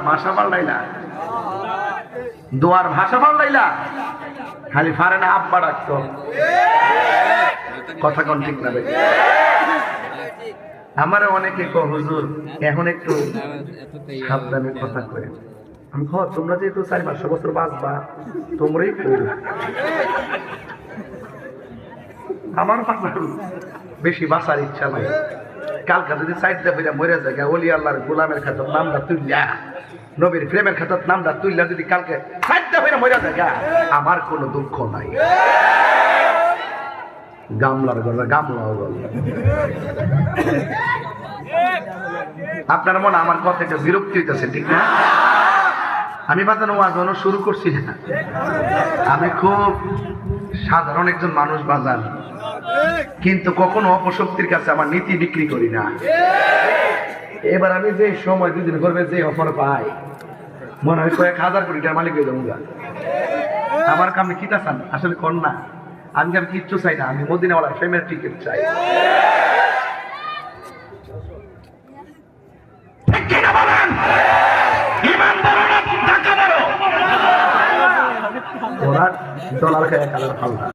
ভাষা পাল্টাইলা, দোয়ার ভাষা পাল্টাইলা, খালি ফারে না আব্বা ডাকতো। কথা কোন ঠিক না? আমারে অনেকে কো হুজুর এখন একটু সাবধানে কথা কয়। আমি কহ তোমরা যেহেতু 4-5 বছর বাঁচবা তোমরাই করো, আমার বেশি বাঁচার ইচ্ছা নাই। কালকা যদি সাইডটা ফিরে মরে যায় ওলি আল্লাহর গোলামের খাতর নামটা তুললা, নবীর প্রেমের খাতর নামটা তুললা যদি কালকে সাইডটা ফিরে মরে যায় আমার কোনো দুঃখ নাই। গামলার গলা গামলাও গলা। আপনার মনে আমার কথা একটা বিরক্তি হইতেছে, ঠিক না? আমি বাজানো ওয়াজও শুরু করছি না, আমি খুব সাধারণ একজন মানুষ বাজান, কিন্তু কখনো অপশক্তির কাছে আমার নীতি বিক্রি করি না। এবার আমি যে সময় 2 দিন করবে যে অফার পাই মনে হয় কয়েক হাজার কোটি টাকার মালিক হয়ে যাবো। আমার কামে কিতা চান আসলে কর না, আমি কিচ্ছু চাই না, আমি মদিনাওয়ালা ফেমের টিকিট চাই। ওরা ডলার খায় কালার ফাল্লা।